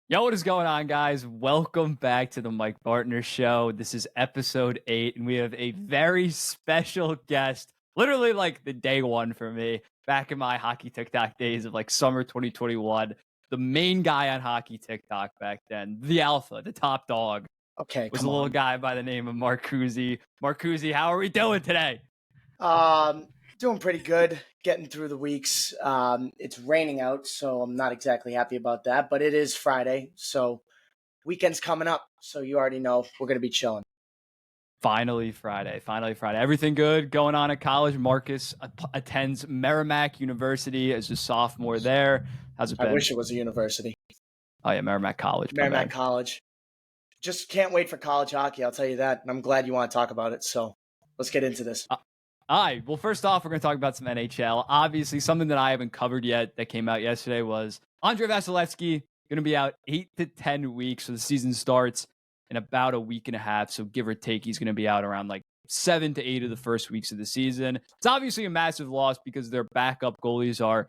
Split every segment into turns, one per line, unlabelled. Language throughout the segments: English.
Yo, what is going on, guys? Welcome back to the Mike Bartner Show. This is episode 8, and we have a very special guest, literally like the day one for me, back in my hockey TikTok days of like summer 2021. The main guy on hockey TikTok back then, the alpha, the top dog,
Okay,
was
come
a little
on.
guy by the name of Marcussi. Marcussi, how are we doing today?
Doing pretty good. Getting through the weeks. It's raining out, so I'm not exactly happy about that. But it is Friday, so weekend's coming up. So you already know we're gonna be chilling.
Finally Friday. Finally Friday. Everything good going on at college? Marcus attends Merrimack University as a sophomore there. How's it
I
been?
wish it was a university,
Oh yeah, Merrimack College. My
Merrimack
bad.
College. Just can't wait for college hockey. I'll tell you that, and I'm glad you want to talk about it. So let's get into this.
All right. Well, first off, we're going to talk about some NHL. Obviously, something that I haven't covered yet that came out yesterday was Andre Vasilevsky going to be out 8 to 10 weeks. So the season starts in about a week and a half. So give or take, he's going to be out around like 7 to 8 of the first weeks of the season. It's obviously a massive loss because their backup goalies are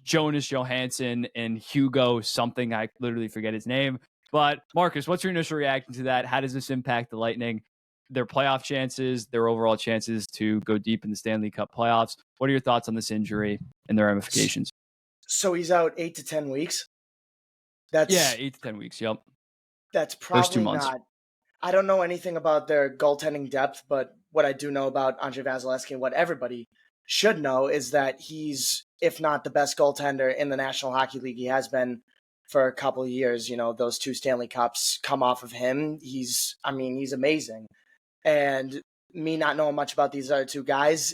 Jonas Johansson and Hugo something. I literally forget his name. But Marcus, what's your initial reaction to that? How does this impact the Lightning, their playoff chances, their overall chances to go deep in the Stanley Cup playoffs? What are your thoughts on this injury and the ramifications?
So he's out 8 to 10 weeks.
Yeah,
That's
8 to 10 weeks. Yep.
that's
First two
probably
months.
not. I don't know anything about their goaltending depth, but what I do know about Andre Vasilevsky and what everybody should know is that he's, if not the best goaltender in the National Hockey League, he has been for a couple of years. You know, those two Stanley Cups come off of him. He's amazing. And me not knowing much about these other two guys,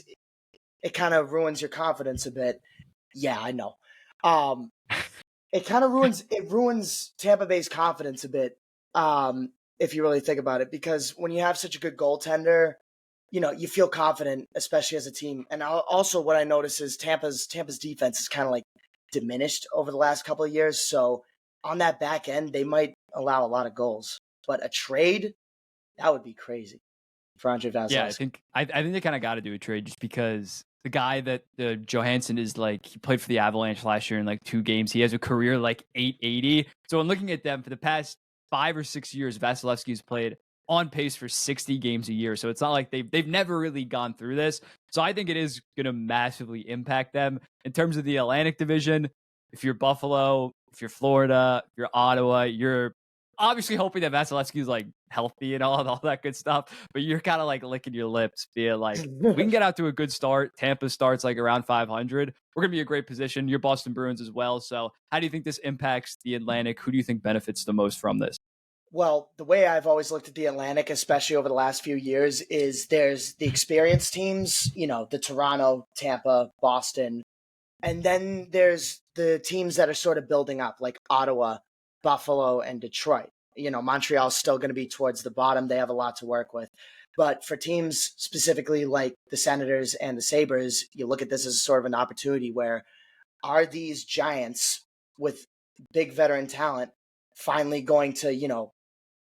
it kind of ruins your confidence a bit. Yeah, I know. Um, it ruins Tampa Bay's confidence a bit. If you really think about it, because when you have such a good goaltender, you know, you feel confident, especially as a team. And also what I notice is Tampa's defense is kind of like diminished over the last couple of years. So on that back end, they might allow a lot of goals. But a trade, that would be crazy for Andre
Yeah,
Vasilevsky.
I think they kind of got to do a trade just because the guy that Johansson is like, he played for the Avalanche last year in like 2 games. He has a career like 880. So in looking at them for the past 5 or 6 years, Vasilevsky has played on pace for 60 games a year. So it's not like they've never really gone through this. So I think it is going to massively impact them in terms of the Atlantic Division. If you're Buffalo, if you're Florida, if you're Ottawa, you're obviously hoping that Vasilevsky is like healthy and all that good stuff, but you're kind of like licking your lips, being like, we can get out to a good start. Tampa starts like around 500. We're going to be a great position. You're Boston Bruins as well. So how do you think this impacts the Atlantic? Who do you think benefits the most from this?
Well, the way I've always looked at the Atlantic, especially over the last few years, is there's the experienced teams, you know, the Toronto, Tampa, Boston, and then there's the teams that are sort of building up, like Ottawa, Buffalo, and Detroit. You know, Montreal's still going to be towards the bottom. They have a lot to work with. But for teams specifically like the Senators and the Sabres, you look at this as sort of an opportunity where are these giants with big veteran talent finally going to, you know,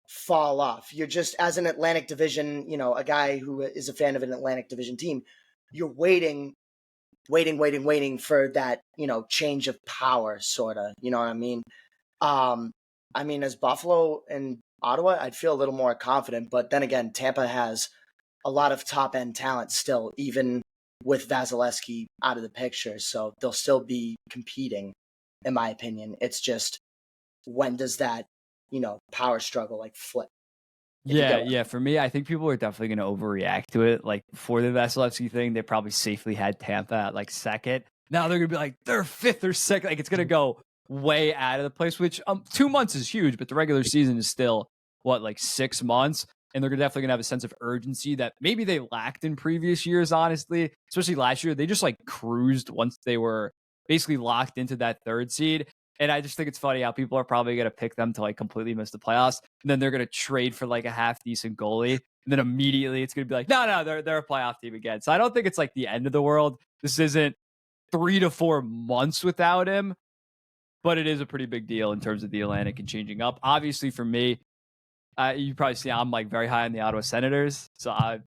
fall off? You're just, as an Atlantic Division, you know, a guy who is a fan of an Atlantic Division team, you're waiting for that, you know, change of power, sort of. You know what I mean? As Buffalo and Ottawa, I'd feel a little more confident. But then again, Tampa has a lot of top end talent still, even with Vasilevsky out of the picture. So they'll still be competing, in my opinion. It's just, when does that, you know, power struggle like flip? If you
Yeah,
get what
yeah. For me, I think people are definitely going to overreact to it. Like before the Vasilevsky thing, they probably safely had Tampa at like second. Now they're going to be like they're fifth or second. Like it's going to go way out of the place. Which 2 months is huge, but the regular season is still what, like 6 months, and they're definitely going to have a sense of urgency that maybe they lacked in previous years. Honestly, especially last year, they just like cruised once they were basically locked into that third seed. And I just think it's funny how people are probably going to pick them to like completely miss the playoffs, and then they're going to trade for like a half decent goalie, and then immediately it's going to be like, no, they're a playoff team again. So I don't think it's like the end of the world. This isn't 3 to 4 months without him, but it is a pretty big deal in terms of the Atlantic and changing up. Obviously, for me, you probably see I'm like very high on the Ottawa Senators, so I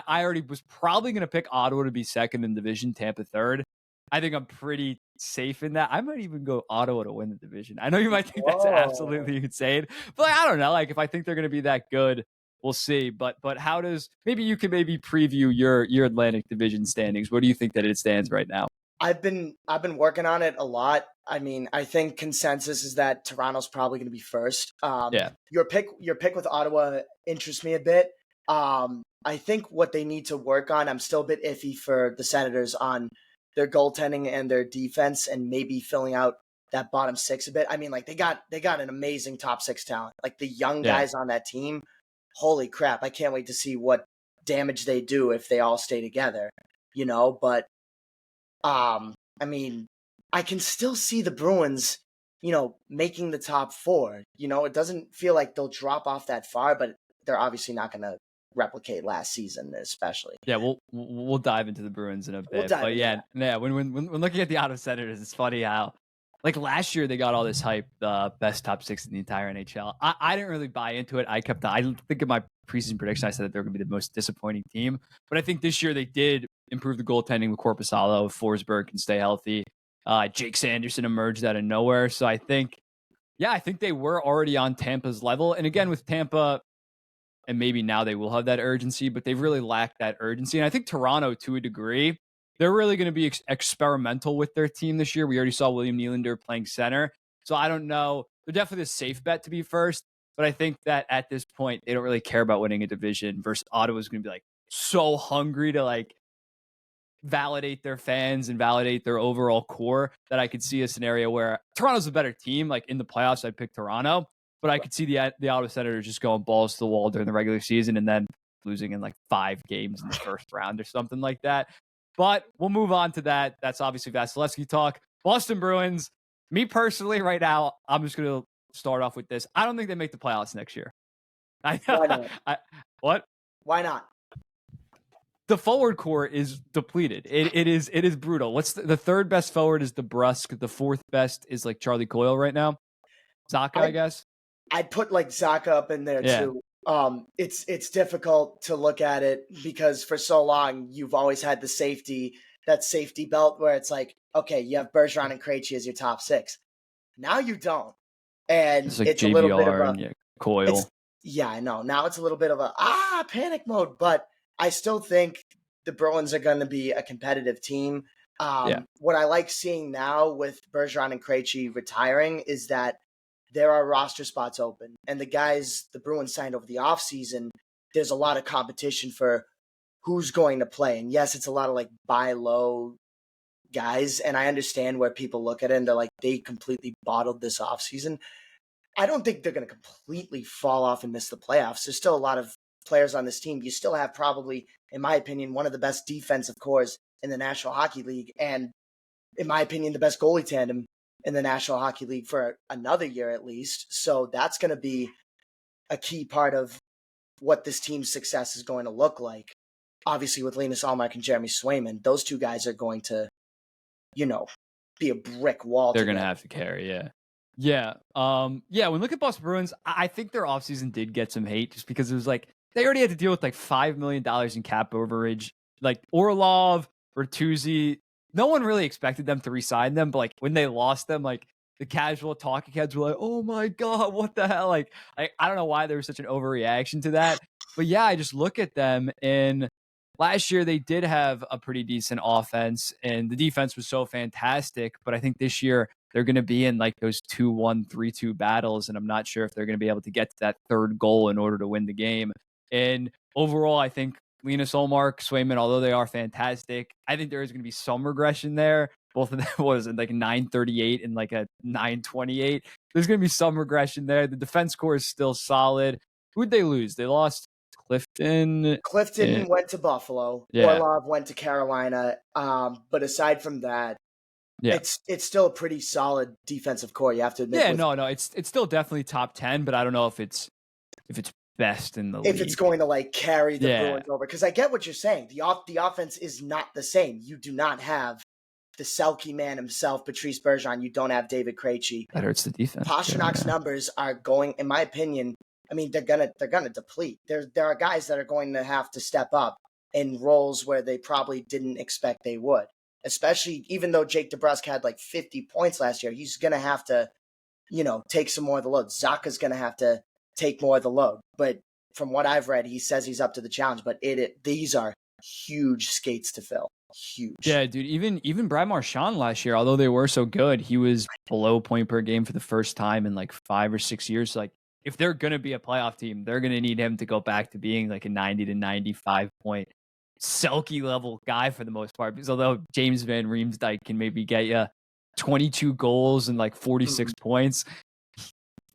already was probably going to pick Ottawa to be second in division, Tampa third. I think I'm pretty safe in that. I might even go Ottawa to win the division. I know you might think that's
Whoa.
absolutely insane, but I don't know. Like if I think they're going to be that good, we'll see. But how does maybe you can maybe preview your Atlantic Division standings? Where do you think that it stands right now?
I've been working on it a lot. I mean, I think consensus is that Toronto's probably going to be first.
Yeah,
Your pick with Ottawa interests me a bit. I think what they need to work on, I'm still a bit iffy for the Senators on their goaltending and their defense, and maybe filling out that bottom six a bit. I mean, like they got an amazing top six talent. Like the young
yeah.
guys on that team, holy crap! I can't wait to see what damage they do if they all stay together. But I mean, I can still see the Bruins, making the top four. It doesn't feel like they'll drop off that far, but they're obviously not going to replicate last season, especially.
Yeah, we'll dive into the Bruins in a
We'll
bit,
dive
but
into
yeah,
that.
yeah. When looking at the out of Senators, it's funny how like last year they got all this hype, the best top six in the entire NHL. I didn't really buy into it. I think in my preseason prediction I said that they're going to be the most disappointing team, but I think this year they did improve the goaltending with Korpisalo. Forsberg can stay healthy. Jake Sanderson emerged out of nowhere, so I think they were already on Tampa's level. And again, with Tampa, and maybe now they will have that urgency, but they've really lacked that urgency. And I think Toronto, to a degree, they're really going to be experimental with their team this year. We already saw William Nylander playing center. So I don't know. They're definitely a safe bet to be first, but I think that at this point, they don't really care about winning a division versus Ottawa's going to be like so hungry to like validate their fans and validate their overall core that I could see a scenario where Toronto's a better team. Like in the playoffs, I'd pick Toronto, but I could see the Ottawa Senators just going balls to the wall during the regular season and then losing in like 5 games in the first round or something like that. But we'll move on to that. That's obviously Vasilevsky talk. Boston Bruins. Me personally, right now, I'm just going to start off with this. I don't think they make the playoffs next year.
Why not?
What?
Why not?
The forward core is depleted. It is brutal. What's the third best forward is DeBrusque. The fourth best is like Charlie Coyle right now. Zaka, I
I
guess.
I'd put like Zaka up in there
Yeah.
too. It's difficult to look at it because for so long you've always had that safety belt where it's like, okay, you have Bergeron and Krejci as your top six. Now you don't, and
It's like
it's a little bit of
JVR
a
and yeah,
it's
Coyle.
yeah, I know. Now it's a little bit of a panic mode, but I still think the Bruins are going to be a competitive team.
Yeah.
What I like seeing now with Bergeron and Krejci retiring is that there are roster spots open, and the guys the Bruins signed over the offseason, there's a lot of competition for who's going to play. And yes, it's a lot of like buy low guys, and I understand where people look at it and they're like, they completely bottled this offseason. I don't think they're going to completely fall off and miss the playoffs. There's still a lot of players on this team. You still have probably, in my opinion, one of the best defensive cores in the National Hockey League, and in my opinion, the best goalie tandem in the National Hockey League for another year at least. So that's going to be a key part of what this team's success is going to look like. Obviously, with Linus Allmark and Jeremy Swayman, those two guys are going to, be a brick wall.
They're gonna have to carry, yeah. Yeah. Yeah, when we look at Boston Bruins, I think their offseason did get some hate just because it was like they already had to deal with like $5 million in cap overage. Like Orlov, Bertuzzi, no one really expected them to resign them, but like when they lost them, like the casual talking heads were like, "Oh my god, what the hell?" Like I don't know why there was such an overreaction to that. But yeah, I just look at them and last year they did have a pretty decent offense and the defense was so fantastic, but I think this year they're going to be in like those 2-1, 3-2 battles. And I'm not sure if they're going to be able to get to that third goal in order to win the game. And overall, I think Linus Olmark, Swayman, although they are fantastic, I think there is going to be some regression there. Both of them was in like 938 and like a 928. There's going to be some regression there. The defense core is still solid. Who'd they lose? They lost Clifton.
Clifton went to Buffalo.
Yeah.
Orlov went to Carolina. But aside from that,
Yeah.
it's still a pretty solid defensive core. You have to admit.
Yeah, no, it's still definitely top 10, but I don't know if it's best in the league.
If it's going to like carry the
Yeah.
Bruins over, because I get what you're saying. The offense is not the same. You do not have the Selke man himself, Patrice Bergeron. You don't have David Krejci.
That hurts the defense.
Pasternak's numbers are going, in my opinion. I mean, they're gonna deplete. There are guys that are going to have to step up in roles where they probably didn't expect they would. especially even though Jake DeBrusk had like 50 points last year, he's going to have to, take some more of the load. Zaka's going to have to take more of the load. But from what I've read, he says he's up to the challenge, but these are huge skates to fill. Huge.
Yeah, dude. Even Brad Marchand last year, although they were so good, he was below point per game for the first time in like 5 or 6 years. Like, if they're gonna be a playoff team, they're gonna need him to go back to being like a 90 to 95 point Selke level guy for the most part. Because although James Van Riemsdyk can maybe get you 22 goals and like 46 points,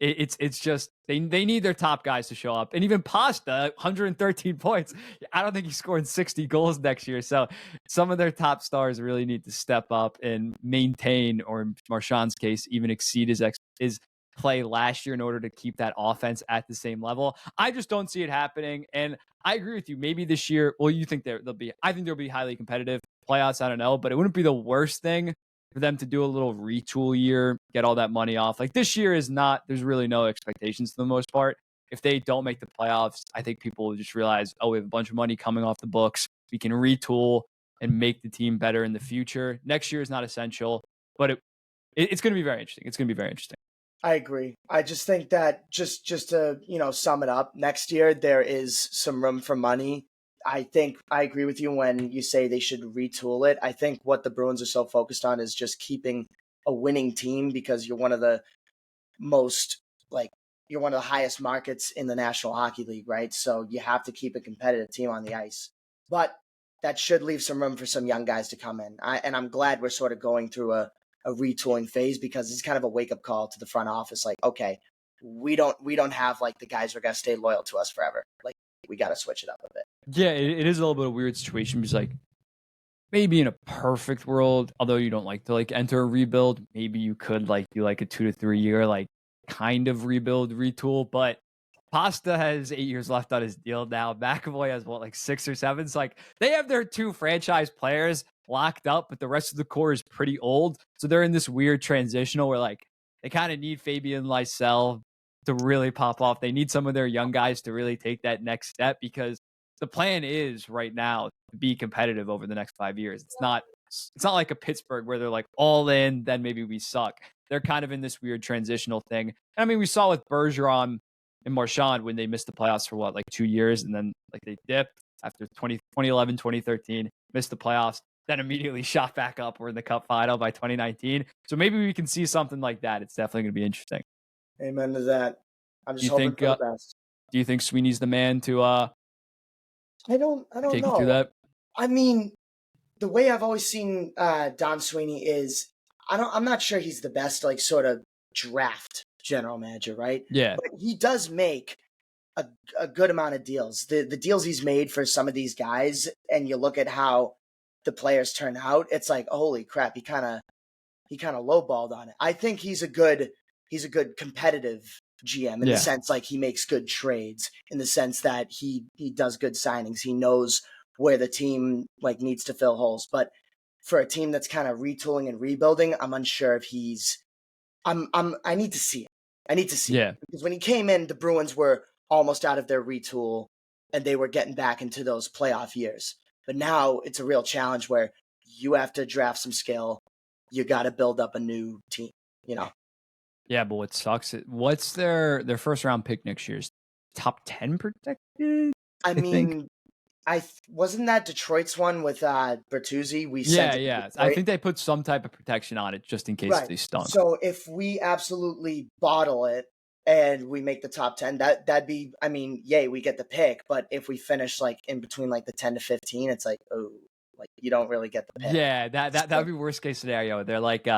it's just they need their top guys to show up. And even Pasta, 113 points. I don't think he's scoring 60 goals next year. So some of their top stars really need to step up and maintain, or in Marchand's case, even exceed his play last year in order to keep that offense at the same level. I just don't see it happening. And I agree with you. Maybe this year, well, you think I think they'll be highly competitive. Playoffs, I don't know, but it wouldn't be the worst thing for them to do a little retool year, get all that money off. Like, this year is not, there's really no expectations for the most part. If they don't make the playoffs, I think people will just realize, oh, we have a bunch of money coming off the books. We can retool and make the team better in the future. Next year is not essential, but it's going to be very interesting. It's going to be very interesting.
I agree. I just think that just to, sum it up, next year there is some room for money. I think I agree with you when you say they should retool it. I think what the Bruins are so focused on is just keeping a winning team, because you're one of the you're one of the highest markets in the National Hockey League, right? So you have to keep a competitive team on the ice. But that should leave some room for some young guys to come in. And I'm glad we're sort of going through a retooling phase, because it's kind of a wake-up call to the front office. Like, okay, we don't have like the guys who are going to stay loyal to us forever. Like, we got to switch it up a bit.
Yeah, it is a little bit of a weird situation, because like, maybe in a perfect world, although you don't like to like enter a rebuild, maybe you could like do like a 2 to 3 year like kind of rebuild retool. But Pasta has 8 years left on his deal now. McAvoy has like 6 or 7. So like, they have their 2 franchise players locked up, but the rest of the core is pretty old. So they're in this weird transitional where like they kind of need Fabian Lysell to really pop off. They need some of their young guys to really take that next step, because the plan is right now to be competitive over the next 5 years. It's not like a Pittsburgh where they're like all in, then maybe we suck. They're kind of in this weird transitional thing. And I mean, we saw with Bergeron and Marchand when they missed the playoffs for like 2 years, and then like they dipped after 2011, 2013, missed the playoffs, then immediately shot back up. We're in the Cup final by 2019. So maybe we can see something like that. It's definitely going to be interesting.
Amen to that. I'm just hoping for the best.
Do you think Sweeney's the man to
I don't
take
know.
you through that?
I mean, the way I've always seen Don Sweeney is, I'm not sure he's the best like sort of draft general manager, right?
Yeah.
But he does make a good amount of deals. The deals he's made for some of these guys, and you look at how the players turn out, it's like, holy crap, he kind of lowballed on it. I think he's a good competitive GM in the sense like he makes good trades, in the sense that he does good signings. He knows where the team like needs to fill holes. But for a team that's kind of retooling and rebuilding, I'm unsure if he's I need to see it. I need to see it. Because when he came in, the Bruins were almost out of their retool and they were getting back into those playoff years. But now it's a real challenge where you have to draft some skill. You got to build up a new team,
Yeah, but what sucks, what's their first round pick next year's top 10 protected?
I mean, wasn't that Detroit's one with Bertuzzi?
Yeah. I think they put some type of protection on it just in case they stunk.
So if we absolutely bottle it and we make the top 10, that'd be, I mean, yay, we get the pick. But if we finish like in between like the 10 to 15, it's like, oh, like you don't really get the pick.
Yeah, that would be worst case scenario. They're like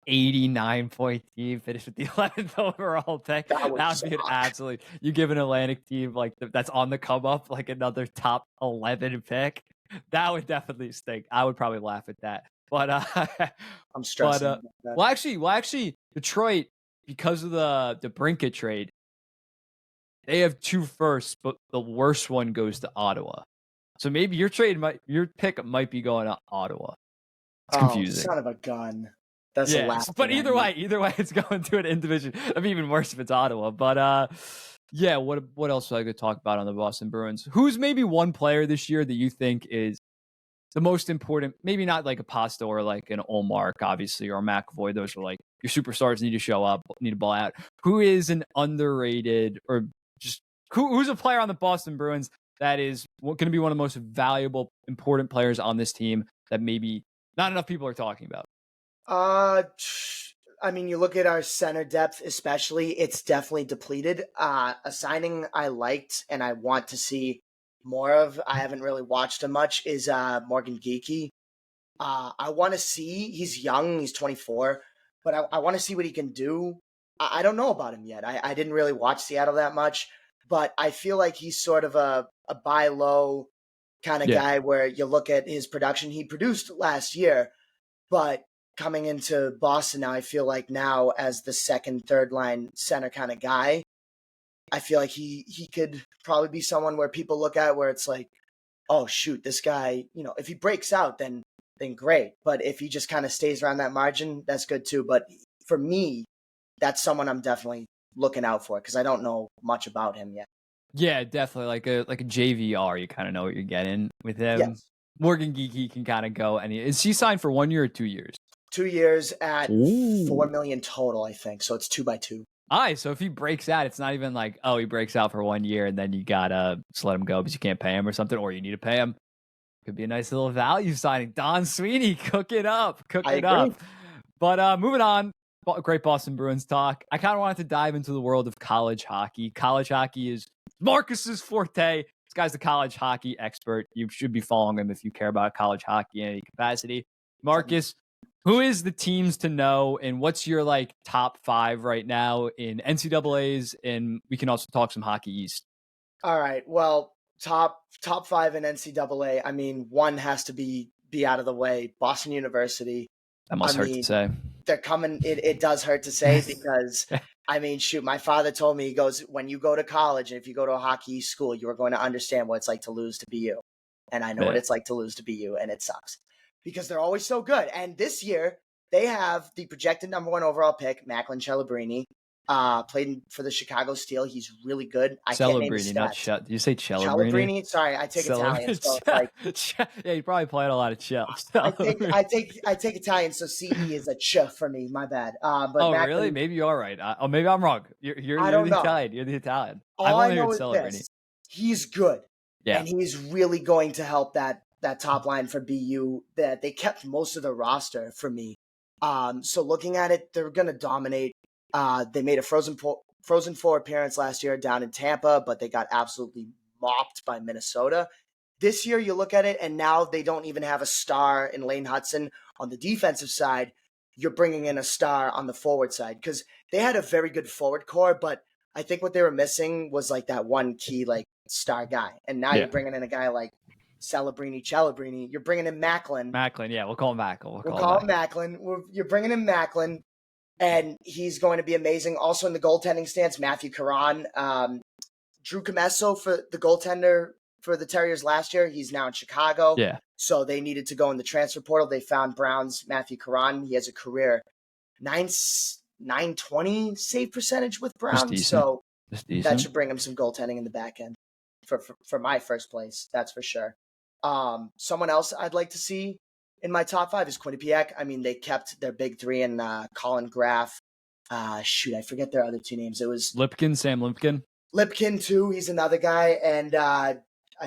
89-point team, finished with the 11th overall pick. That would be an absolute. You give an Atlantic team like that's on the come up like another top 11 pick. That would definitely stink. I would probably laugh at that. But
I'm stressing.
Well, actually, Detroit, because of the Brinkett trade, they have 2 firsts, but the worst one goes to Ottawa. So maybe your pick might be going to Ottawa. It's confusing.
Son of a gun. That's the last.
But either way, it's going to an in division. That'd be even worse if it's Ottawa. But yeah. What else I could talk about on the Boston Bruins? Who's maybe one player this year that you think is the most important, maybe not like a Pasta or like an Olmark, obviously, or a McAvoy. Those are like your superstars need to show up, need to ball out. Who is an underrated or just who's a player on the Boston Bruins that is going to be one of the most valuable, important players on this team that maybe not enough people are talking about?
I mean, you look at our center depth, especially, it's definitely depleted. A signing I liked and I want to see more of, I haven't really watched him much, is Morgan Geekie. I want to see, he's young, he's 24, but I want to see what he can do. I don't know about him yet. I didn't really watch Seattle that much, but I feel like he's sort of a buy low kind of guy where you look at his production. He produced last year, but coming into Boston now, I feel like now as the second, third line center kind of guy, I feel like he could probably be someone where people look at where it's like, oh shoot, this guy, if he breaks out, then great. But if he just kind of stays around that margin, that's good too. But for me, that's someone I'm definitely looking out for because I don't know much about him yet.
Yeah, definitely like a JVR. You kind of know what you're getting with him.
Yes.
Morgan Geekie can kind of go. And is he signed for 1 year or 2 years?
2 years at $4 million total, I think. So it's 2x2.
All right, so if he breaks out, it's not even like, oh, he breaks out for 1 year and then you gotta just let him go because you can't pay him or something, or you need to pay him. Could be a nice little value signing. Don Sweeney, cook it up. But moving on, great Boston Bruins talk. I kind of wanted to dive into the world of college hockey. College hockey is Marcus's forte. This guy's the college hockey expert. You should be following him if you care about college hockey in any capacity. Marcus, who is the teams to know, and what's your like top 5 right now in NCAAs? And we can also talk some Hockey East.
All right. Well, top 5 in NCAA. I mean, one has to be out of the way. Boston University.
That must hurt to say.
They're coming. It does hurt to say because I mean, shoot, my father told me, he goes, when you go to college and if you go to a hockey school, you are going to understand what it's like to lose to BU. And I know what it's like to lose to BU, and it sucks because they're always so good. And this year they have the projected number 1 overall pick, Macklin Celebrini, played for the Chicago Steel. He's really good. I can't name his stats.
Not Did you say Celebrini?
Sorry, I take Italian. So like,
yeah, you probably played a lot of Chels.
I take Italian, so CE is a ch for me. My bad. But Macklin,
really? Maybe you are right. Maybe I'm wrong. You're the Italian. You're the Italian.
All I know is this: he's good,
yeah,
and he's really going to help that top line for BU. That they kept most of the roster for me. So looking at it, they're going to dominate. They made a Frozen Four appearance last year down in Tampa, but they got absolutely mopped by Minnesota. This year, you look at it, and now they don't even have a star in Lane Hudson on the defensive side. You're bringing in a star on the forward side because they had a very good forward core, but I think what they were missing was like that one key like star guy. And now you're bringing in a guy like Celebrini. You're bringing in Macklin.
Yeah, we'll call him Macklin.
We'll call him Macklin. You're bringing in Macklin. And he's going to be amazing. Also in the goaltending stance, Matthew Caron, Drew Comesso for the goaltender for the Terriers last year. He's now in Chicago.
Yeah.
So they needed to go in the transfer portal. They found Brown's Matthew Caron. He has a career 920 save percentage with Brown. So that should bring him some goaltending in the back end for my first place. That's for sure. Someone else I'd like to see in my top 5 is Quinnipiac. I mean, they kept their big 3 in Colin Graff. I forget their other 2 names. It was
Sam Lipkin.
Lipkin, too. He's another guy. And I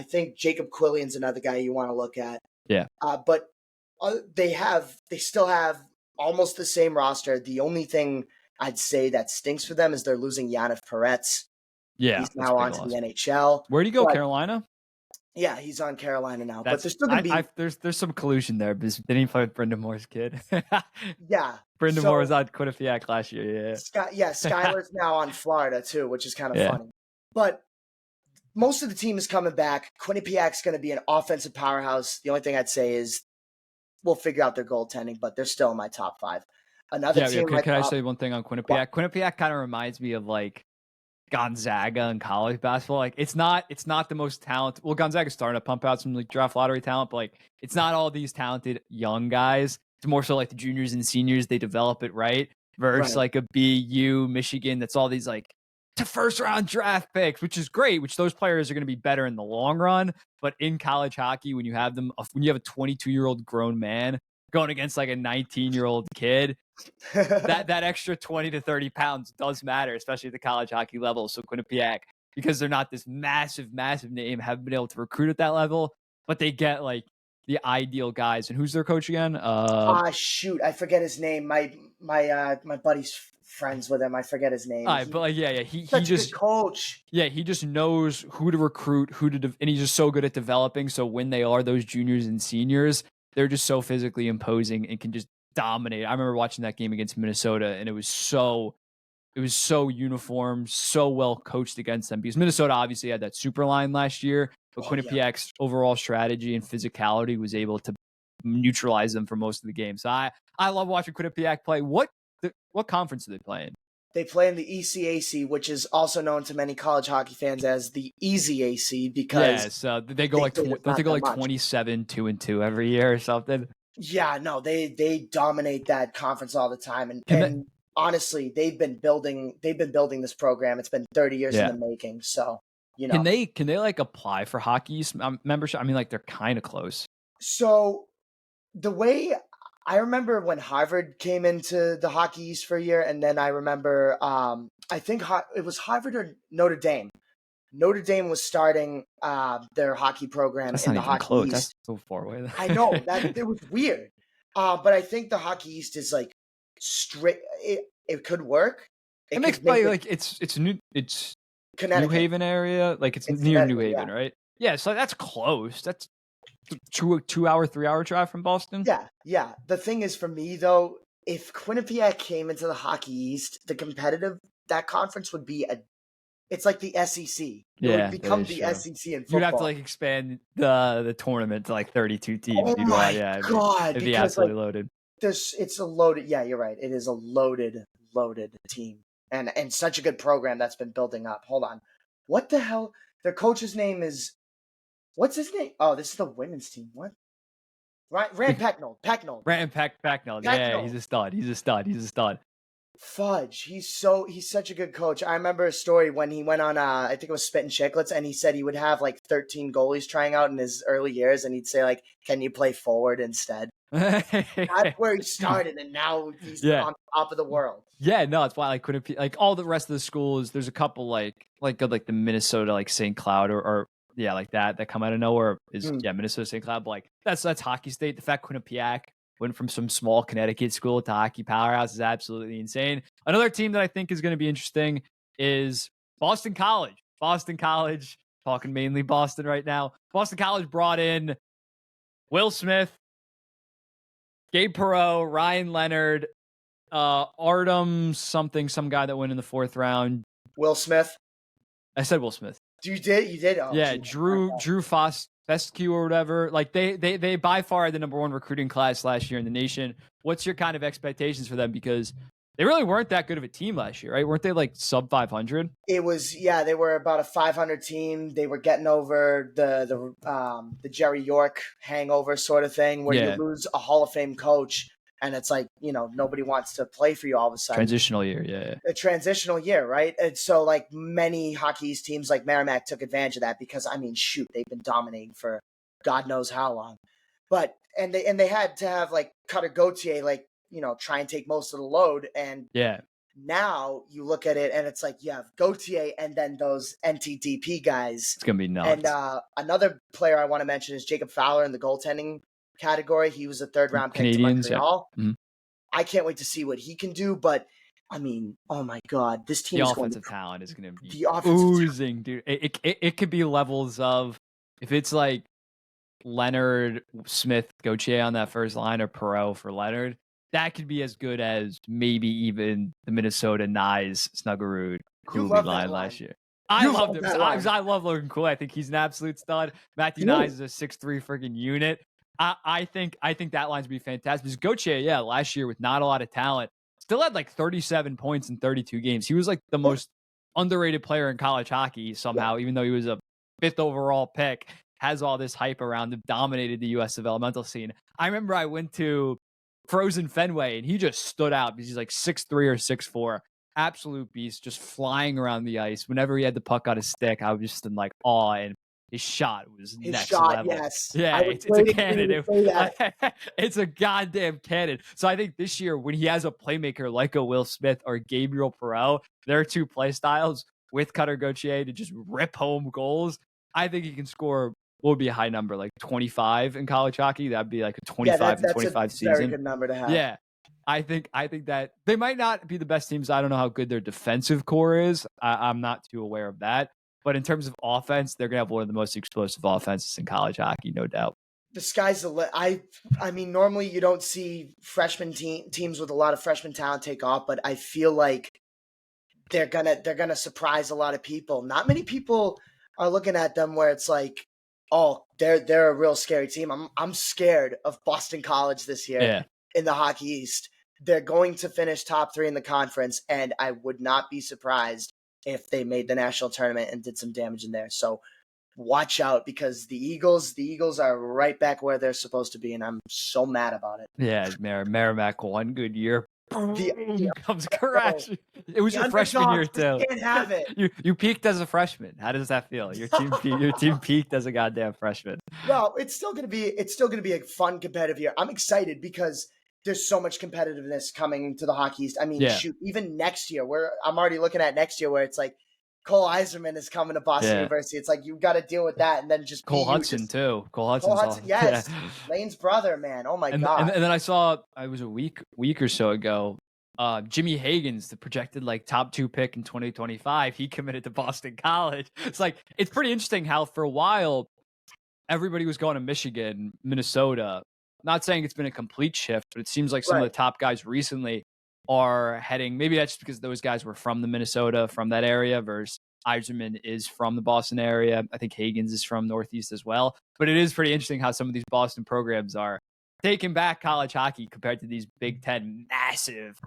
think Jacob Quillian's another guy you want to look at.
Yeah.
But they still have almost the same roster. The only thing I'd say that stinks for them is they're losing Yanniv Peretz.
Yeah.
He's now on to the NHL.
Where'd he go, Carolina?
Yeah, he's on Carolina now. But there's still going to be...
There's some collusion there because didn't he play with Brendan Moore's kid?
Yeah.
Brendan Moore was on Quinnipiac last year, yeah.
Skylar's now on Florida, too, which is kind of funny. But most of the team is coming back. Quinnipiac's going to be an offensive powerhouse. The only thing I'd say is we'll figure out their goaltending, but they're still in my top 5. Another team...
Can I say one thing on Quinnipiac? What? Quinnipiac kind of reminds me of, like, Gonzaga in college basketball. Like it's not the most talented. Well, Gonzaga's starting to pump out some like draft lottery talent, but like it's not all these talented young guys. It's more so like the juniors and seniors. They develop it right versus like a BU, Michigan. That's all these like to first round draft picks, which is great, which those players are going to be better in the long run. But in college hockey, when you have when you have a 22-year-old grown man going against like a 19-year-old kid, that extra 20 to 30 pounds does matter, especially at the college hockey level. So Quinnipiac, because they're not this massive name, haven't been able to recruit at that level, but they get like the ideal guys. And who's their coach again?
Shoot, I forget his name. My buddy's friends with him. I forget his name.
But like, he
such
just
a good coach.
Yeah, he just knows who to recruit, and he's just so good at developing. So when they are those juniors and seniors, they're just so physically imposing and can just dominate. I remember watching that game against Minnesota, and it was so uniform, so well coached against them, because Minnesota obviously had that super line last year, but Quinnipiac's overall strategy and physicality was able to neutralize them for most of the game. So I love watching Quinnipiac play. What conference do they play in?
They play in the ECAC, which is also known to many college hockey fans as the Easy AC, because
they go like 27 2-2 every year or something.
Yeah, no, they dominate that conference all the time, and honestly, they've been building this program. It's been 30 years in the making. So
can they like apply for hockey membership? I mean, like they're kind of close.
So the way I remember when Harvard came into the Hockey East for a year, and then I remember I think it was Harvard or Notre Dame. Notre Dame was starting their hockey program in the Hockey
close.
East.
That's so far away.
I know that it was weird, but I think the Hockey East is like straight. It could work.
It makes play like it's New Haven area, like it's near New Haven, right? Yeah, so that's close. That's 2 hour, 3 hour drive from Boston.
Yeah. The thing is, for me though, if Quinnipiac came into the Hockey East, that conference would be it's like the SEC. It would become the SEC in football.
You'd have to like expand the tournament to like 32 teams.
Oh my God.
It'd be absolutely loaded.
It's a loaded. Yeah, you're right. It is a loaded team, and such a good program that's been building up. Hold on. What the hell? Their coach's name is, what's his name? Oh, this is the women's team. What? Rand Pecknold.
Rand Pecknold. Yeah, he's a stud.
Fudge. He's such a good coach. I remember a story when he went on, I think it was Spit and Chicklets, and he said he would have like 13 goalies trying out in his early years, and he'd say like, "Can you play forward instead?" That's where he started, and now he's on top of the world.
Yeah, no, it's why like Quinnipiac, like all the rest of the schools. There's a couple like the Minnesota like St. Cloud or like that come out of nowhere is Minnesota St. Cloud. But like that's hockey state. The fact Quinnipiac went from some small Connecticut school to hockey powerhouse is absolutely insane. Another team that I think is going to be interesting is Boston College. Talking mainly Boston right now. Boston College brought in Will Smith, Gabe Perreault, Ryan Leonard, Artem something, some guy that went in the 4th round.
Will Smith.
I said Will Smith.
You did? Oh,
yeah, geez. Drew Fescue or whatever. Like they by far had the number 1 recruiting class last year in the nation. What's your kind of expectations for them? Because they really weren't that good of a team last year, right? Weren't they like sub 500?
It was, they were about a 500 team. They were getting over the Jerry York hangover sort of thing, where you lose a Hall of Fame coach, and it's like, nobody wants to play for you all of a sudden.
Transitional year, yeah.
A transitional year, right? And so like many hockey teams like Merrimack took advantage of that, because I mean, shoot, they've been dominating for God knows how long. But and they had to have like Cutter Gauthier, like, try and take most of the load. And now you look at it and it's like you have Gauthier and then those NTDP guys.
It's gonna be nuts.
And another player I want to mention is Jacob Fowler in the goaltending category. He was a 3rd round pick to Montreal.
Yeah. Mm-hmm.
I can't wait to see what he can do, but I mean, oh my God, this team,
the offensive talent is going to be oozing, dude. It could be levels of, if it's like Leonard, Smith, Gauthier on that first line, or Perreault for Leonard, that could be as good as maybe even the Minnesota Nyes Snuggerud Cooley line last year. I loved him. I love Logan Cooley. I think he's an absolute stud. Matthew Nyes is a 6'3" freaking unit. I think that line's be fantastic. Because Gauthier, last year with not a lot of talent, still had like 37 points in 32 games. He was like the most underrated player in college hockey somehow, even though he was a 5th overall pick, has all this hype around him, dominated the U.S. developmental scene. I remember I went to Frozen Fenway and he just stood out because he's like 6'3" or 6'4". absolute beast, just flying around the ice. Whenever he had the puck on his stick, I was just in like awe, and his shot was
His
next
shot,
level.
yes.
Yeah,
I was
it's a
waiting for you
cannon.
to say that.
It's a goddamn cannon. So I think this year, when he has a playmaker like a Will Smith or Gabriel Perreault, their two play styles with Cutter Gauthier to just rip home goals, I think he can score. What would be a high number, like 25 in college hockey? That'd be like a
Yeah,
25 and
that's a
25
very
season.
good number to have.
Yeah. I think that they might not be the best teams. I don't know how good their defensive core is. I'm not too aware of that. But in terms of offense, they're gonna have one of the most explosive offenses in college hockey, no doubt.
The sky's the limit. I mean, normally you don't see teams with a lot of freshman talent take off, but I feel like they're gonna surprise a lot of people. Not many people are looking at them where it's like, oh, they're a real scary team. I'm scared of Boston College this year
Yeah.
in the Hockey East. They're going to finish top 3 in the conference, and I would not be surprised if they made the national tournament and did some damage in there. So watch out, because the Eagles are right back where they're supposed to be, and I'm so mad about it.
Yeah, Merrimack one good year.
The
Comes crashing. It was your freshman year too.
Can't have it.
You peaked as a freshman. How does that feel? Your team peaked as a goddamn freshman.
Well, it's still gonna be a fun competitive year. I'm excited because there's so much competitiveness coming to the Hockey East. I mean, shoot, even next year, I'm already looking at next year where it's like Cole Eiserman is coming to Boston University. It's like you've got to deal with that, and then just
Cole Hudson too. Cole Hudson,
yes, Lane's brother, man. Oh my god!
And then I was a week or so ago. Jimmy Hagan's the projected like top 2 pick in 2025. He committed to Boston College. It's like it's pretty interesting how for a while everybody was going to Michigan, Minnesota. Not saying it's been a complete shift, but it seems like some of the top guys recently are heading. Maybe that's just because those guys were from that area, versus Eiserman is from the Boston area. I think Hagan's is from Northeast as well. But it is pretty interesting how some of these Boston programs are taking back college hockey compared to these Big Ten massive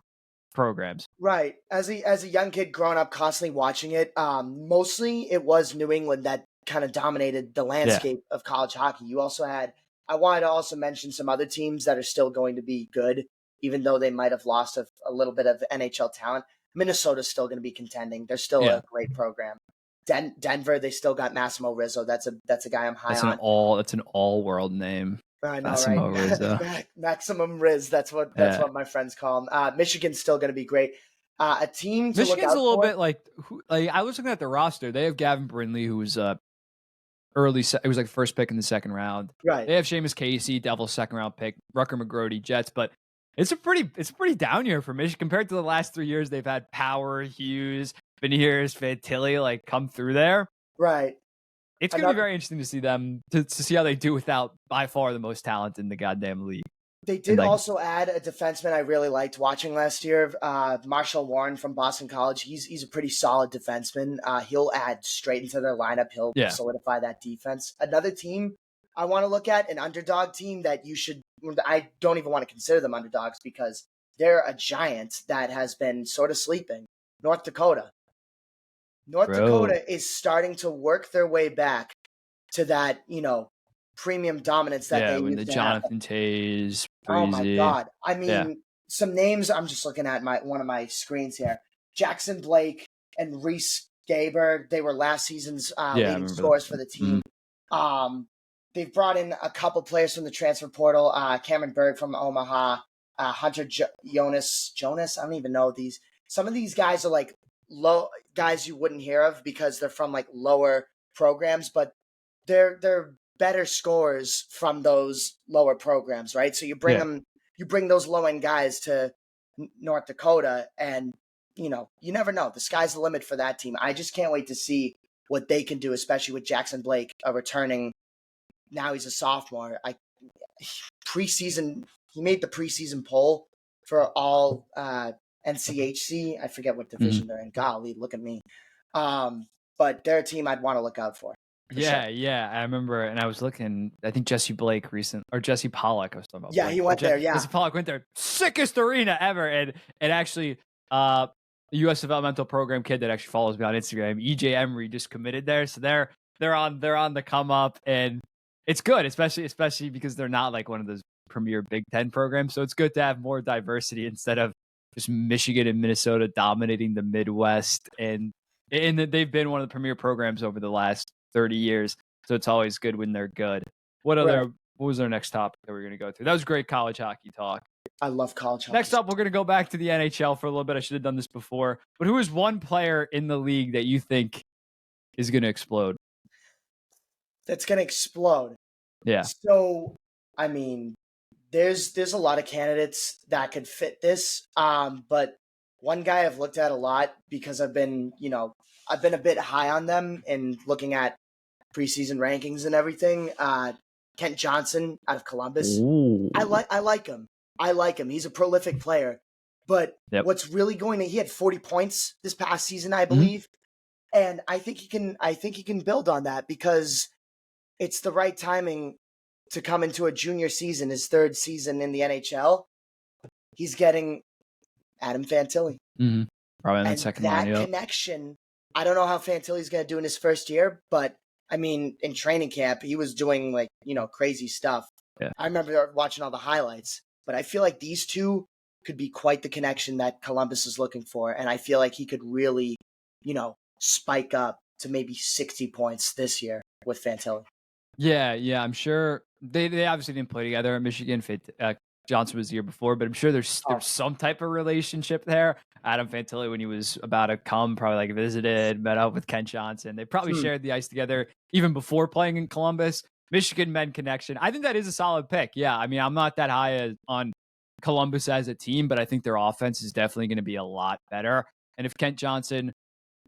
programs.
Right. As a young kid growing up, constantly watching it, mostly it was New England that kind of dominated the landscape of college hockey. You also had. I wanted to also mention some other teams that are still going to be good, even though they might have lost a little bit of NHL talent. Minnesota's still going to be contending. They're still a great program. Denver, they still got Massimo Rizzo. That's a guy I'm high on.
That's an all-world name.
I know,
Massimo
right?
Rizzo.
Maximum Riz. That's what my friends call him. Michigan's still going to be great. A team to
Michigan's
look out
a little
for.
bit like I was looking at the roster. They have Gavin Brindley, who was it was like first pick in the second round.
Right.
They have Seamus Casey, Devils second round pick, Rucker McGrody, Jets, but it's a pretty down year for Michigan compared to the last 3 years. They've had Power, Hughes, Beniers, Fantilli like come through there.
Right.
It's going to be very interesting to see them to see how they do without by far the most talent in the goddamn league.
They did also add a defenseman I really liked watching last year, Marshall Warren from Boston College. He's a pretty solid defenseman. He'll add straight into their lineup. He'll solidify that defense. Another team I want to look at, an underdog team that I don't even want to consider them underdogs because they're a giant that has been sort of sleeping. North Dakota. North Dakota is starting to work their way back to that, premium dominance that they used to
Jonathan Toews.
Oh my god! I mean, some names. I'm just looking at one of my screens here. Jackson Blake and Reese Gaber. They were last season's leading scorers for the team. Mm-hmm. They've brought in a couple players from the transfer portal. Cameron Berg from Omaha. Hunter Jonas. I don't even know these. Some of these guys are like low guys you wouldn't hear of because they're from like lower programs, but they're better scorers from those lower programs, right? So you bring those low end guys to North Dakota, and you never know. The sky's the limit for that team. I just can't wait to see what they can do, especially with Jackson Blake returning. Now he's a sophomore. Preseason, he made the preseason poll for all NCHC. I forget what division they're in. Golly, look at me. But they're a team I'd want to look out for.
Yeah, I remember, and I was looking. I think Jesse Pollock. I was talking about.
Yeah, he went there. Yeah,
Jesse Pollock went there. Sickest arena ever, and actually, a U.S. developmental program kid that actually follows me on Instagram, EJ Emery, just committed there. So they're on the come up, and it's good, especially because they're not like one of those premier Big Ten programs. So it's good to have more diversity instead of just Michigan and Minnesota dominating the Midwest, and they've been one of the premier programs over the last 30 years. So it's always good when they're good.
Right.
What was our next topic that we're going to go through? That was great college hockey talk.
I love college hockey.
Next up, we're going to go back to the NHL for a little bit. I should have done this before. But who is one player in the league that you think is going to explode?
That's going to explode.
Yeah.
So, I mean, there's a lot of candidates that could fit this. But one guy I've looked at a lot because I've been a bit high on them and looking at preseason rankings and everything. Kent Johnson out of Columbus.
Ooh.
I like him. He's a prolific player. But what's really he had 40 points this past season, I believe. And I think he can build on that because it's the right timing to come into a junior season, his third season in the NHL. He's getting Adam Fantilli.
Mm-hmm. Probably in the second line.
That connection, I don't know how Fantilli's going to do in his first year, but I mean, in training camp, he was doing crazy stuff.
Yeah.
I remember watching all the highlights, but I feel like these two could be quite the connection that Columbus is looking for. And I feel like he could really, spike up to maybe 60 points this year with Fantilli.
Yeah, I'm sure they obviously didn't play together at Michigan. Johnson was the year before, but I'm sure there's some type of relationship there. Adam Fantilli, when he was about to come, probably visited, met up with Kent Johnson. They probably shared the ice together even before playing in Columbus. Michigan men connection. I think that is a solid pick. Yeah, I mean, I'm not that high on Columbus as a team, but I think their offense is definitely going to be a lot better. And if Kent Johnson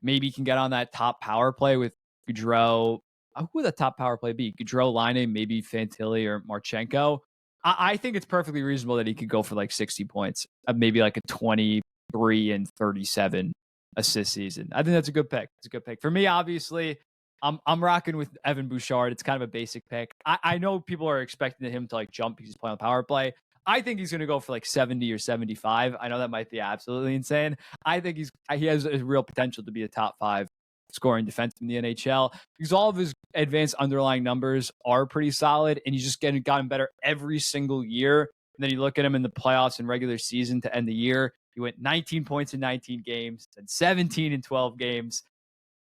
maybe can get on that top power play with Gaudreau, who would the top power play be? Gaudreau, Line, maybe Fantilli or Marchenko. I think it's perfectly reasonable that he could go for 60 points, maybe a 23 and 37 assist season. I think that's a good pick. It's a good pick for me. Obviously, I'm rocking with Evan Bouchard. It's kind of a basic pick. I know people are expecting him to jump because he's playing on power play. I think he's going to go for 70 or 75. I know that might be absolutely insane. I think he has a real potential to be a top 5 scoring defense in the NHL because all of his advanced underlying numbers are pretty solid, and he's just gotten better every single year. And then you look at him in the playoffs and regular season to end the year. He went 19 points in 19 games, and 17 in 12 games.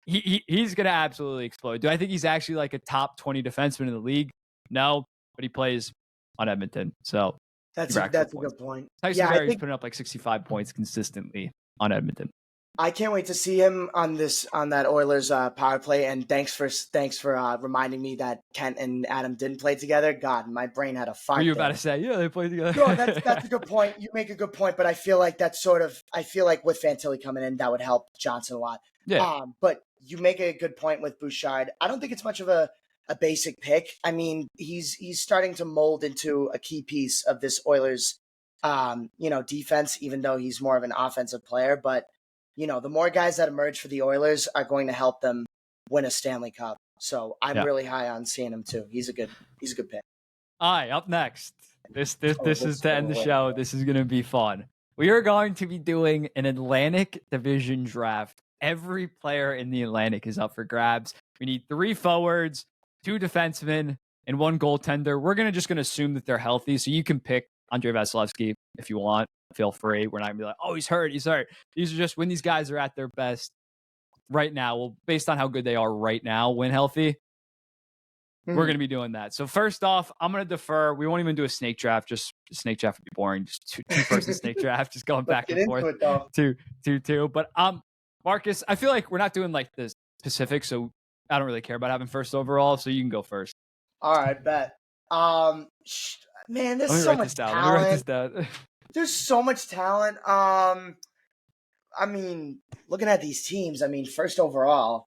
He's going to absolutely explode. Do I think he's actually a top 20 defenseman in the league? No, but he plays on Edmonton, so
that's a good point.
Tyson Barrie's putting up 65 points consistently on Edmonton.
I can't wait to see him on that Oilers power play. And thanks for reminding me that Kent and Adam didn't play together. God, my brain had a fart.
Were you about to say, yeah, they played together?
No, that's a good point. You make a good point, but I feel like with Fantilli coming in, that would help Johnson a lot.
Yeah.
But you make a good point with Bouchard. I don't think it's much of a basic pick. I mean, he's starting to mold into a key piece of this Oilers, defense, even though he's more of an offensive player, but the more guys that emerge for the Oilers are going to help them win a Stanley Cup. So I'm really high on seeing him too. He's a good pick.
All right, up next. This is to end the show. This is going to be fun. We are going to be doing an Atlantic Division draft. Every player in the Atlantic is up for grabs. We need 3 forwards, 2 defensemen, and 1 goaltender. We're going to assume that they're healthy, so you can pick Andrei Vasilevsky if you want. Feel free. We're not going to be like, oh, he's hurt. These are just when these guys are at their best right now. Well, based on how good they are right now, when healthy, we're going to be doing that. So first off, I'm going to defer. We won't even do a snake draft. Just a snake draft would be boring. Just two-person snake draft, just going back and forth. Two. But Marcus, I feel like we're not doing the specifics, so I don't really care about having first overall. So you can go first.
All right, bet. Man, there's so much talent. Let me write this down. There's so much talent. I mean, looking at these teams, first overall,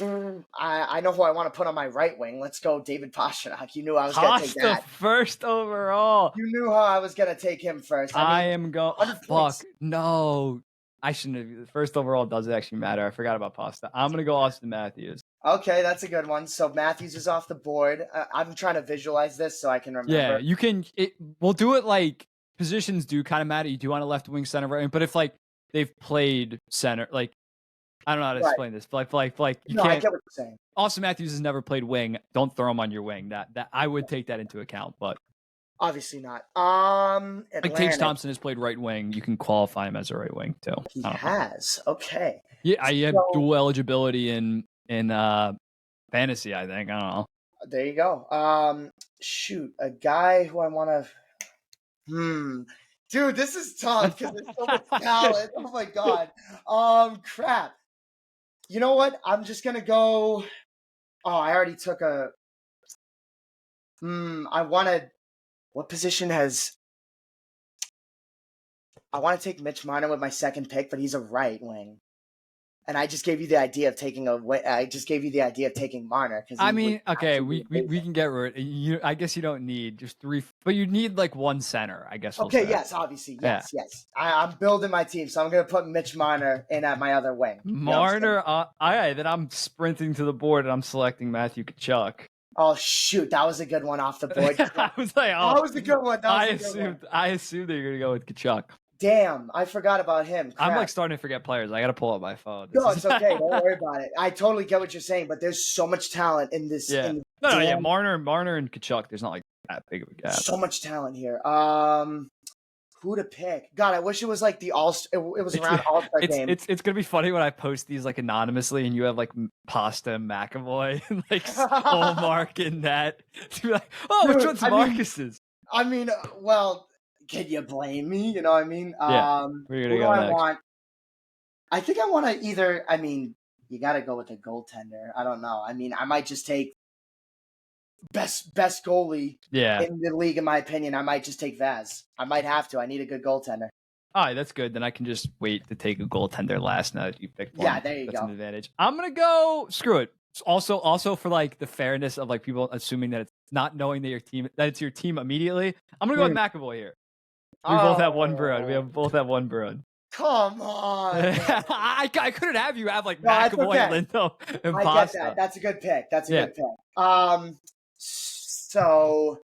I know who I want to put on my right wing. Let's go David Pastrnak. You knew I was going to take that.
First overall.
You knew how I was going to take him first.
I am going. Fuck. No. I shouldn't have. First overall does actually matter. I forgot about Pasta. I'm going to go Austin Matthews.
Okay, that's a good one. So Matthews is off the board. I'm trying to visualize this so I can remember.
Yeah, you can. We'll do it positions do kind of matter. You do want a left wing, center, right wing. But if they've played center, I don't know how to explain this. But you can't.
I get what you're saying.
Austin Matthews has never played wing. Don't throw him on your wing. That I would take that into account. But
Obviously not.
Like Tage
Atlantic.
Thompson has played right wing. You can qualify him as a right wing too.
He
I don't know.
has. Okay.
Yeah, I have
So
dual eligibility in fantasy. I think I don't know.
there you go. Shoot, a guy who I want to. Dude, this is tough because there's so much talent. Oh my god. Crap. You know what? I'm just gonna go. Oh, I already took a. I wanted. What position has? I want to take Mitch Marner with my second pick, but he's a right wing. And I just gave you the idea of taking Marner because
I mean, okay, we can get rid. You, I guess you don't need just three, but you need like one center. I guess. We'll
Okay,
say.
yes, obviously, yes. I'm building my team, so I'm gonna put Mitch Marner in at my other wing.
Marner, all right, then I'm sprinting to the board and I'm selecting Matthew Tkachuk.
Oh shoot, that was a good one off the board.
I was like, oh,
that was a good one.
I assumed that you're gonna go with Tkachuk.
Damn, I forgot about him. Crap.
I'm like starting to forget players. I gotta pull up my phone.
No, it's okay. Don't worry about it. I totally get what you're saying, but there's so much talent in this.
Yeah. Yeah. Marner and Tkachuk. There's not like that big of a gap.
So much talent here. Who to pick? God, I wish it was like the All. It was around All-Star game.
It's gonna be funny when I post these like anonymously, and you have like Pasta and McAvoy and like Hallmark in that. Like, oh, which one's Marcus's?
I mean, well. Can you blame me? You know what I mean?
Yeah.
Who do I want? I think I want to either. I mean, you got to go with a goaltender. I don't know. I mean, I might just take best goalie in the league, in my opinion. I might just take Vas. I might have to. I need a good goaltender.
All right, that's good. Then I can just wait to take a goaltender last now that you picked one.
Yeah, there you go.
That's an advantage. I'm gonna go. Screw it. Also for like the fairness of like people assuming that it's not knowing that it's your team immediately. I'm gonna go with McAvoy here. We both have one Bruin. Come on. I couldn't have you have like McAvoy, Lindo, and Pasta.
Get that. That's a good pick. Good pick. So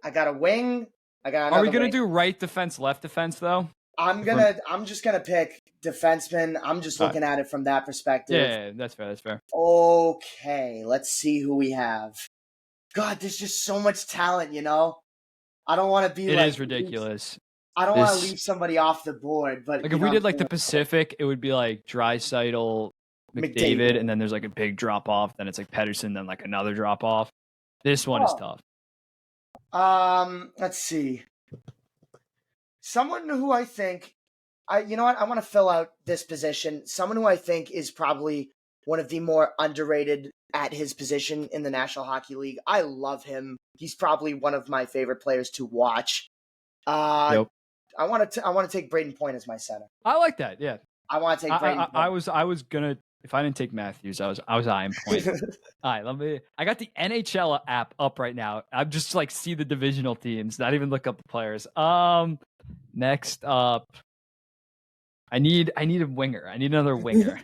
I got a wing. I got.
Are we gonna do right defense, left defense though?
I'm just gonna pick defenseman. I'm just looking at it from that perspective.
Yeah, that's fair.
Okay, let's see who we have. God, there's just so much talent. You know, I don't want to be.
It is ridiculous.
I don't want to leave somebody off the board, but
like if we did like the Pacific, it would be like Draisaitl, McDavid, and then there's like a big drop off. Then it's like Pedersen, then like another drop off. This one is tough.
Let's see. Someone who I think, you know what? I want to fill out this position. Someone who I think is probably one of the more underrated at his position in the National Hockey League. I love him. He's probably one of my favorite players to watch.
Yep.
I want to take Braden Point as my center.
I like that. Yeah.
I want to take Braden Point.
I was gonna, if I didn't take Matthews, I was eyeing Point. All right, I got the NHL app up right now. I'm just like see the divisional teams, not even look up the players. Next up, I need a winger. I need another winger.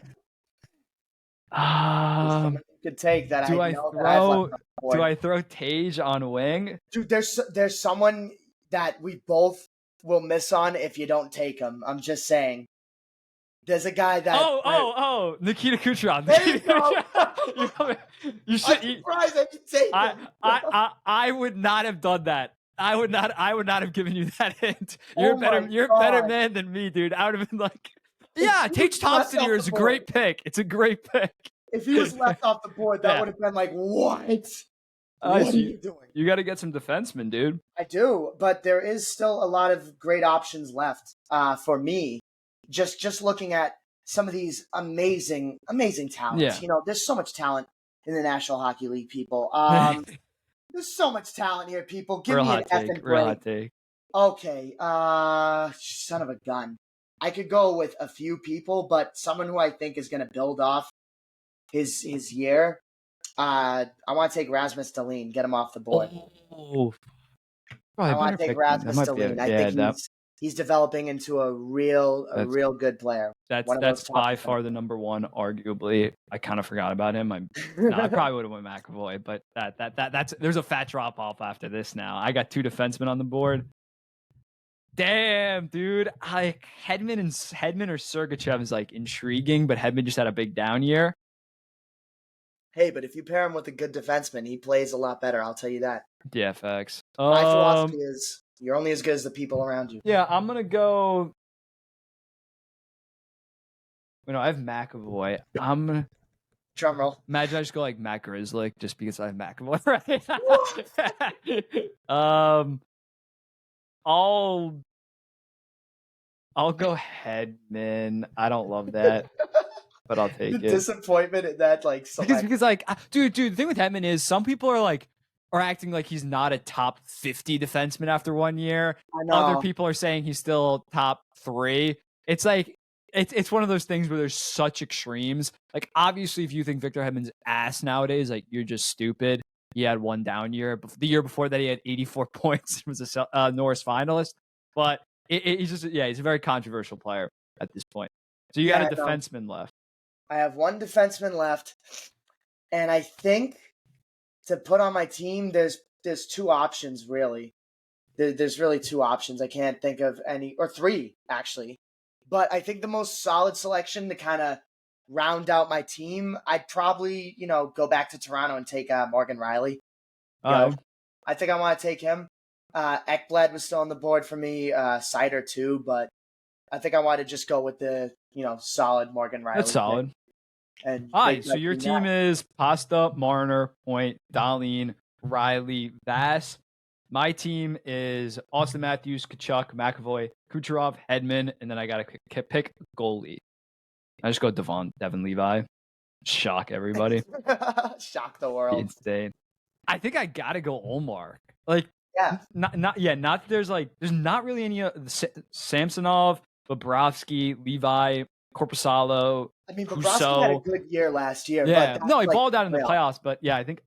Could take that.
Do I throw Tage on wing?
Dude, there's someone that we both will miss on if you don't take him. I'm just saying. There's a guy that
Nikita Kucherov.
There you go.
You should.
I'm surprised I didn't take him.
I would not have done that. I would not have given you that hint. You're a better man than me, dude. I would have been like, yeah, Tage Thompson here is a great pick. It's a great pick.
If he was left off the board, that would have been like, what? What are you doing?
You got to get some defensemen, dude.
I do, but there is still a lot of great options left for me. Just looking at some of these amazing talents.
Yeah.
You know, there's so much talent in the National Hockey League, people. There's so much talent here, people. Give me an effing break.
Real hot take.
Okay, son of a gun. I could go with a few people, but someone who I think is going to build off his year. I want to take Rasmus Dahlin, get him off the board. I want to take Rasmus Dahlin. I think he's developing into a real good player.
That's by far the number one, arguably. I kind of forgot about him. I probably would have went McAvoy, but that's there's a fat drop off after this now. I got two defensemen on the board. Damn, dude. Hedman or Sergachev is like intriguing, but Hedman just had a big down year.
Hey, but if you pair him with a good defenseman, he plays a lot better. I'll tell you that.
Yeah, facts.
My philosophy is you're only as good as the people around you.
Yeah, I'm gonna go. I have McAvoy. I'm gonna
Drum roll.
imagine I just go like Matt Grizzly just because I have McAvoy. Right? I'll go Hedman. I don't love that, but I'll take
The
it.
disappointment in that, like,
Because like, dude, the thing with Hedman is some people are acting like he's not a top 50 defenseman after 1 year.
I know.
Other people are saying he's still top 3. It's like it's one of those things where there's such extremes. Like, obviously, if you think Victor Hedman's ass nowadays, like, you're just stupid. He had one down year. The year before that, he had 84 points and was a Norris finalist. But he's just, he's a very controversial player at this point. So you got a defenseman left.
I have one defenseman left, and I think to put on my team, there's 2 options really. There's really 2 options. I can't think of any, or 3 actually. But I think the most solid selection to kind of round out my team, I'd probably go back to Toronto and take Morgan Riley. I think I want to take him. Ekblad was still on the board for me. Sider too, but I think I want to just go with the solid Morgan Riley.
That's solid.
And
all right, so your team is Pasta, Marner, Point, Dahlin, Riley, Vas. My team is Austin Matthews, Kachuk, McAvoy, Kucherov, Hedman, and then I got to pick goalie. I just go Devin Levi. Shock everybody.
Shock the world.
Insane. I think I got to go Olmark. Like, not there's not really any Samsonov, Bobrovsky, Levi, Korpisalo.
I mean, Bobrovsky had a good year last year.
Yeah, no, he balled out in the playoffs, but yeah, I think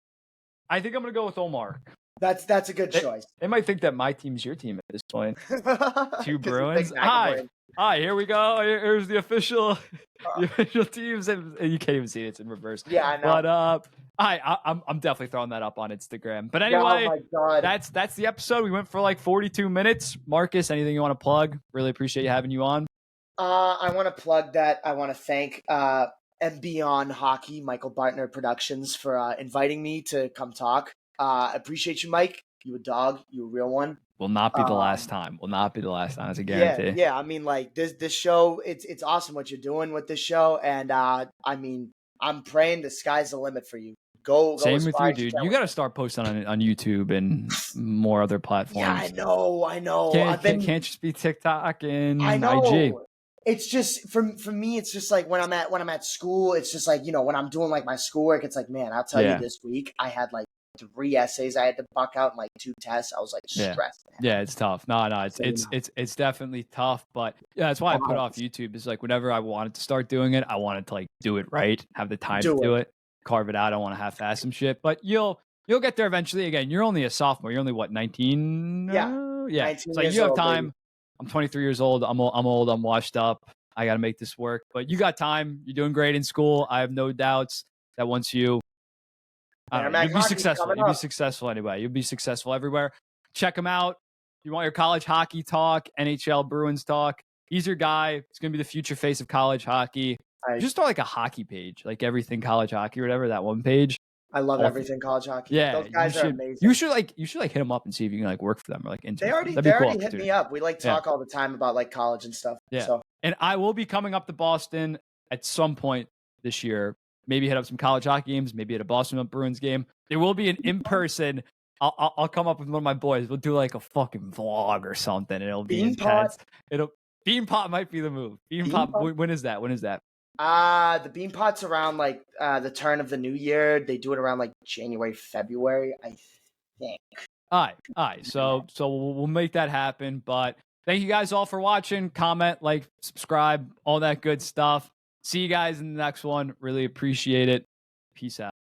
I'm gonna go with Olmark.
That's a good choice.
They might think that my team's your team at this point. 2 Bruins. Hi, here we go. Here's the official teams, and you can't even see it. It's in reverse.
Yeah, I know.
But I'm definitely throwing that up on Instagram. But anyway,
oh my God.
that's the episode. We went for like 42 minutes. Marcus, anything you want to plug? Really appreciate you having you on.
I want to plug that. I want to thank and Beyond Hockey, Michael Bartner Productions, for inviting me to come talk. Appreciate you, Mike. You a dog. You a real one.
Will not be the last time. Will not be the last time. It's a guarantee.
Yeah. I mean, like this show, it's awesome what you're doing with this show, and I mean, I'm praying the sky's the limit for you. Go.
Same with you, dude. You got to start posting on YouTube and more other platforms.
Yeah, I know.
Can't just be TikTok and IG.
It's just for me. It's just like when I'm at school. It's just like when I'm doing like my schoolwork. It's like, man, I'll tell you, this week I had like 3 essays I had to buck out and like 2 tests. I was like stressed.
Yeah, it's tough. No, it's definitely tough. But yeah, that's why I put off YouTube. Is like whenever I wanted to start doing it, I wanted to like do it right, have the time to do it, carve it out. I want to half-ass some shit. But you'll get there eventually. Again, you're only a sophomore. You're only what, 19? Yeah. It's like you have time. Baby. I'm 23 years old. I'm old. I'm washed up. I got to make this work. But you got time. You're doing great in school. I have no doubts that once you you'll be successful. You'll be successful anyway. You'll be successful everywhere. Check them out. You want your college hockey talk, NHL Bruins talk. He's your guy. He's going to be the future face of college hockey. Just start like a hockey page, like everything college hockey or whatever, that one page.
I love everything college hockey.
Yeah,
those guys are amazing.
You should hit them up and see if you can like work for them or like
They already hit me up. We like talk all the time about like college and stuff.
Yeah.
So.
And I will be coming up to Boston at some point this year. Maybe hit up some college hockey games. Maybe at a Boston Bruins game. There will be an in-person. I'll come up with one of my boys. We'll do like a fucking vlog or something. It'll be intense. Beanpot might be the move. Beanpot. When is that?
The Beanpot's around like the turn of the new year. They do it around like January, February, I think.
All right. So we'll make that happen. But thank you guys all for watching. Comment, like, subscribe, all that good stuff. See you guys in the next one. Really appreciate it. Peace out.